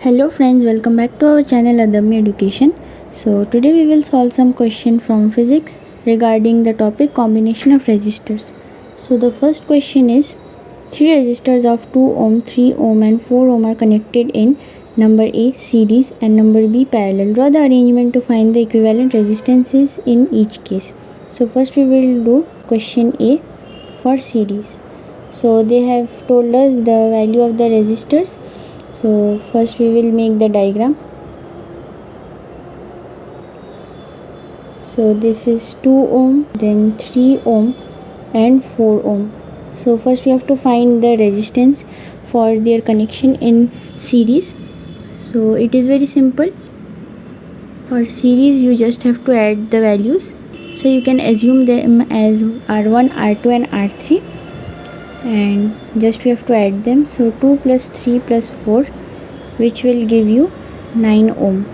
Hello friends, welcome back to our channel Adami Education. So today we will solve some question from physics regarding the topic combination of resistors. So the first question is, three resistors of 2 ohm, 3 ohm and 4 ohm are connected in number A series and number B parallel. Draw the arrangement to find the equivalent resistances in each case. So first we will do question A for series. So they have told us the value of the resistors. So first we will make the diagram. So this is 2 ohm, then 3 ohm and 4 ohm. So first we have to find the resistance for their connection in series. So it is very simple. For series you just have to add the values. So you can assume them as R1, R2 and R3. And just we have to add them. So 2 plus 3 plus 4, which will give you 9 ohm.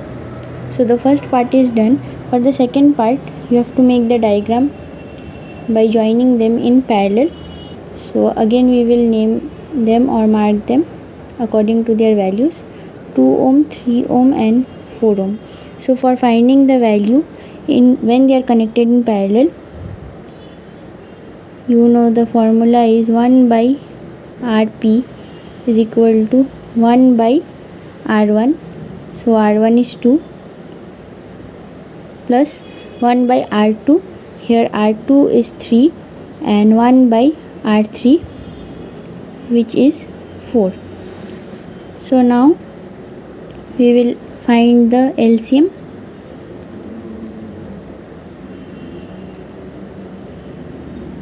So the first part is done. For the second part you have to make the diagram by joining them in parallel. So again we will name them or mark them according to their values: 2 ohm, 3 ohm and 4 ohm. So for finding the value in when they are connected in parallel, you know the formula is 1 by Rp is equal to 1 by R1. So R1 is 2 plus 1 by R2. Here R2 is 3 and 1 by R3, which is 4. So now we will find the LCM.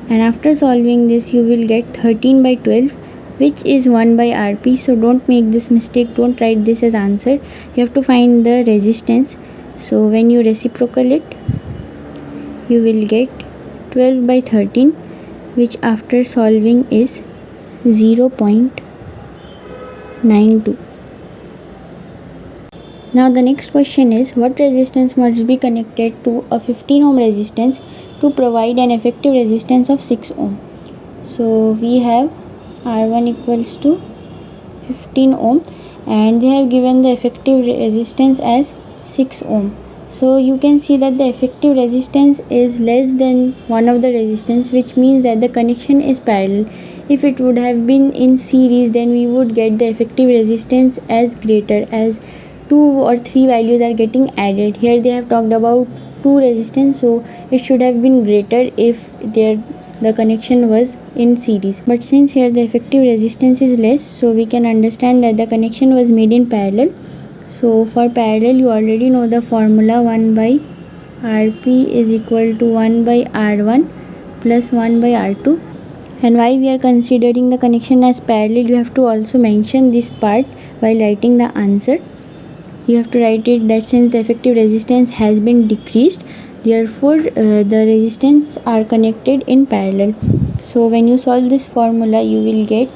And after solving this you will get 13 by 12, which is 1 by Rp. So don't make this mistake, don't write this as answer. You have to find the resistance. So when you reciprocal it, you will get 12 by 13, which after solving is 0.92. Now the next question is, what resistance must be connected to a 15 ohm resistance to provide an effective resistance of 6 ohm? So we have R1 equals to 15 ohm and they have given the effective resistance as 6 ohm. So you can see that the effective resistance is less than one of the resistance, which means that the connection is parallel. If it would have been in series, then we would get the effective resistance as greater, as 2 or 3 values are getting added. Here they have talked about 2 resistance, so it should have been greater if the connection was in series. But since here the effective resistance is less, so we can understand that the connection was made in parallel. So for parallel you already know the formula: 1 by Rp is equal to 1 by R1 plus 1 by R2. And why we are considering the connection as parallel, you have to also mention this part while writing the answer. You have to write it that since the effective resistance has been decreased, therefore the resistance are connected in parallel. So when you solve this formula, you will get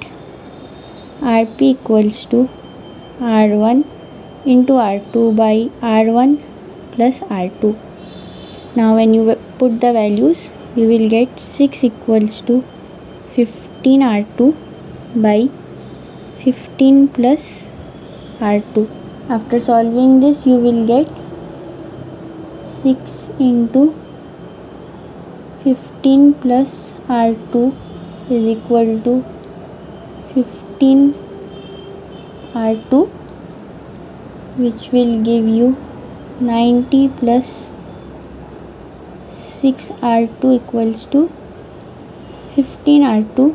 Rp equals to R1 into R2 by R1 plus R2. Now when you put the values, you will get 6 equals to 15 R2 by 15 plus R2. After solving this, you will get 6 into 15 plus R2 is equal to 15 R2, which will give you 90 plus 6 R2 equals to 15 R2.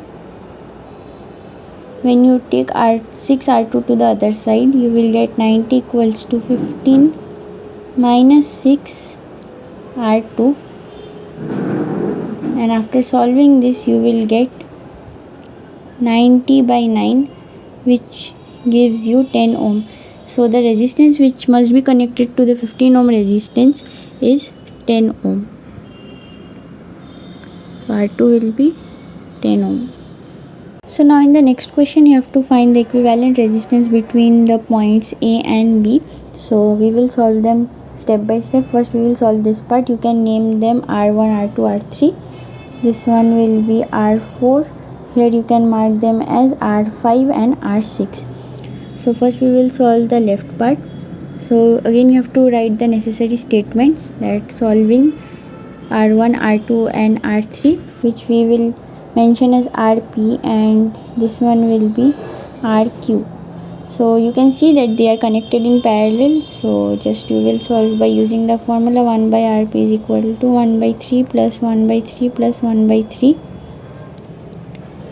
When you take 6 R2 to the other side, you will get 90 equals to 15 minus 6 R2. And after solving this, you will get 90 by 9, which gives you 10 ohm. So the resistance which must be connected to the 15 ohm resistance is 10 ohm. So R2 will be 10 ohm. So now in the next question you have to find the equivalent resistance between the points A and B. So we will solve them step by step. First we will solve this part. You can name them R1, R2, R3. This one will be R4. Here you can mark them as R5 and R6. So first we will solve the left part. So again you have to write the necessary statements, that solving R1, R2 and R3, which we will mention as RP, and this one will be RQ. So you can see that they are connected in parallel. So just you will solve by using the formula 1 by RP is equal to 1 by 3 plus 1 by 3 plus 1 by 3,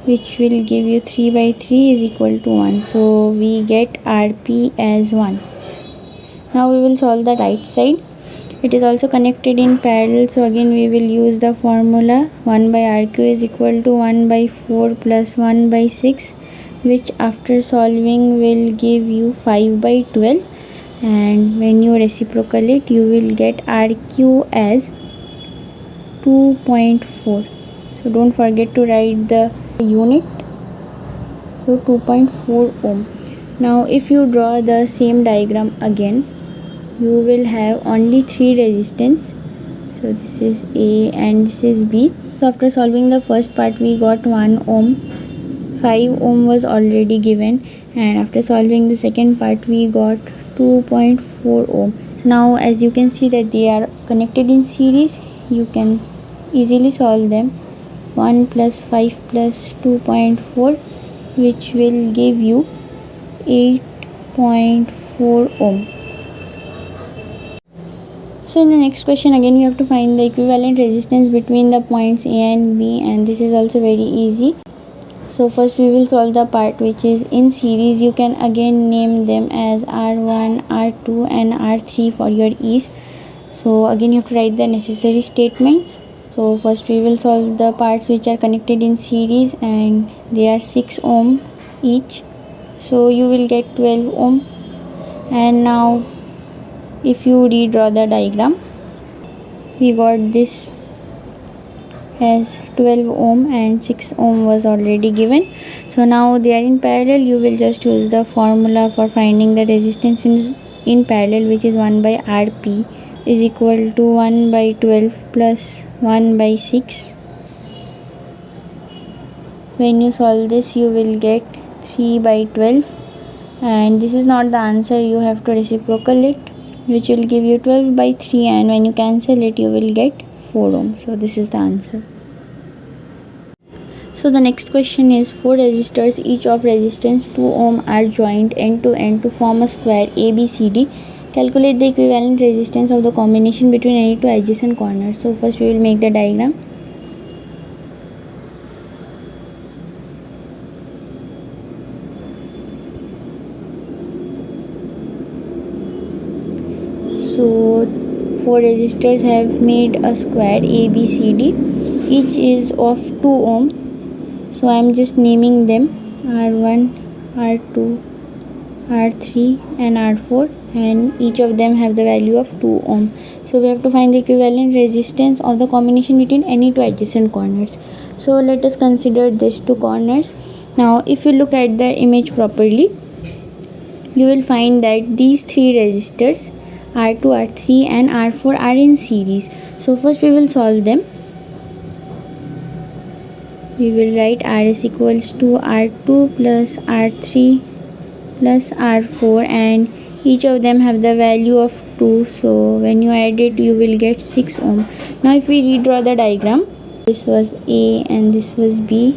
which will give you 3 by 3 is equal to 1. So we get RP as 1. Now we will solve the right side. It is also connected in parallel, so again we will use the formula 1 by RQ is equal to 1 by 4 plus 1 by 6, which after solving will give you 5 by 12, and when you reciprocal it you will get RQ as 2.4. so don't forget to write the unit. So 2.4 ohm. Now if you draw the same diagram again, you will have only 3 resistance. So this is A and this is B. So after solving the first part we got 1 ohm, 5 ohm was already given, and after solving the second part we got 2.4 ohm. So now as you can see that they are connected in series, you can easily solve them. 1 plus 5 plus 2.4, which will give you 8.4 ohm. So in the next question again we have to find the equivalent resistance between the points A and B, and this is also very easy. So first we will solve the part which is in series. You can again name them as R1, R2 and R3 for your ease. So again you have to write the necessary statements. So first we will solve the parts which are connected in series, and they are 6 ohm each. So you will get 12 ohm. And now if you redraw the diagram, we got this as 12 ohm and 6 ohm was already given. So now they are in parallel. You will just use the formula for finding the resistance in parallel, which is 1 by RP is equal to 1 by 12 plus 1 by 6. When you solve this you will get 3 by 12, and this is not the answer, you have to reciprocal it, which will give you 12 by 3, and when you cancel it you will get 4 ohm. So this is the answer. So the next question is, 4 resistors each of resistance 2 ohm are joined end to end to form a square ABCD. Calculate the equivalent resistance of the combination between any two adjacent corners. So first we will make the diagram. So 4 resistors have made a square ABCD. Each is of 2 ohm. So I am just naming them R1, R2, R3 and R4, and each of them have the value of 2 ohm. So we have to find the equivalent resistance of the combination between any two adjacent corners. So let us consider these two corners. Now if you look at the image properly, you will find that these 3 resistors R2, R3 and R4 are in series. So first we will solve them. We will write Rs equals to R2 plus R3 plus R4, and each of them have the value of 2. So when you add it you will get 6 ohm. Now if we redraw the diagram, this was A and this was B.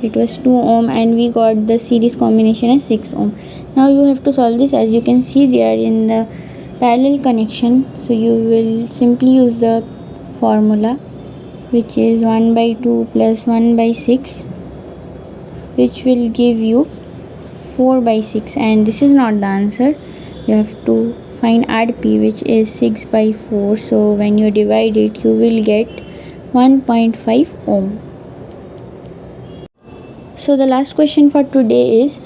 It was 2 ohm and we got the series combination as 6 ohm. Now you have to solve this. As you can see they are in the parallel connection. So you will simply use the formula, which is 1 by 2 plus 1 by 6, which will give you 4 by 6, and this is not the answer. You have to find RP, which is 6 by 4. So when you divide it you will get 1.5 ohm. So the last question for today is,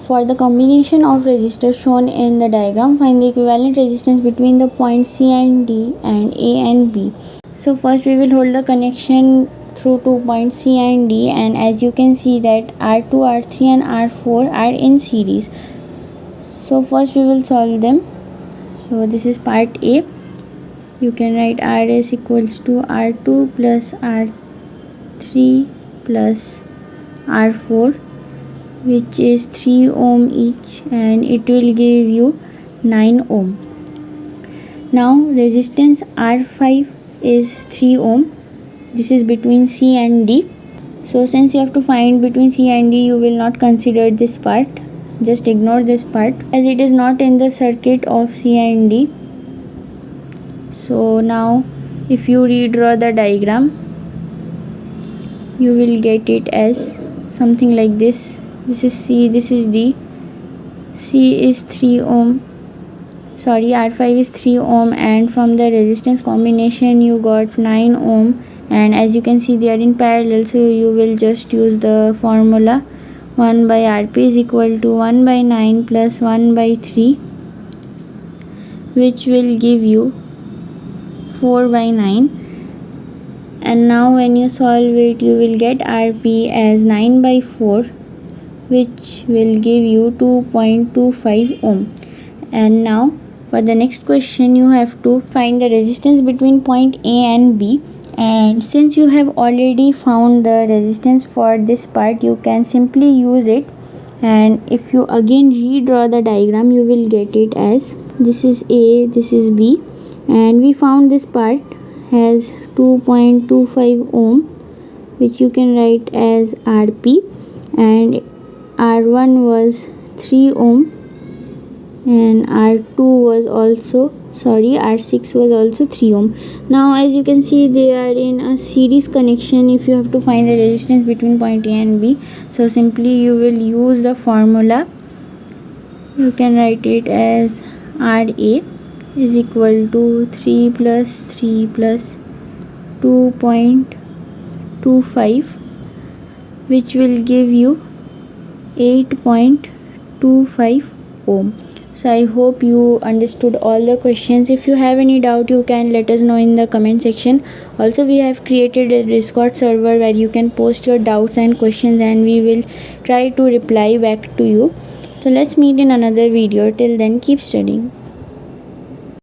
for the combination of resistors shown in the diagram, find the equivalent resistance between the points C and D and A and B. So first we will hold the connection through 2 points C and D, and as you can see that R2, R3 and R4 are in series. So first we will solve them. So this is part A. You can write Rs equals to R2 plus R3 plus R4, which is 3 ohm each, and it will give you 9 ohm. Now resistance R5 is 3 ohm. This is between C and D. So since you have to find between C and D, you will not consider this part. Just ignore this part as it is not in the circuit of C and D. So now if you redraw the diagram, you will get it as something like this. This is C, this is D. C is 3 ohm. Sorry, R5 is 3 ohm, and from the resistance combination you got 9 ohm, and as you can see they are in parallel, so you will just use the formula 1 by Rp is equal to 1 by 9 plus 1 by 3, which will give you 4 by 9. And now when you solve it, you will get Rp as 9 by 4, which will give you 2.25 ohm. And now for the next question, you have to find the resistance between point A and B, and since you have already found the resistance for this part, you can simply use it. And if you again redraw the diagram, you will get it as this is A, this is B, and we found this part has 2.25 ohm, which you can write as Rp, and R1 was 3 ohm, and R6 was also 3 ohm. Now as you can see, they are in a series connection if you have to find the resistance between point A and B. So simply you will use the formula. You can write it as Ra is equal to 3 plus 3 plus 2.25, which will give you 8.25 ohm. So I hope you understood all the questions. If you have any doubt, you can let us know in the comment section. Also, we have created a Discord server where you can post your doubts and questions, and we will try to reply back to you. So let's meet in another video. Till then, keep studying.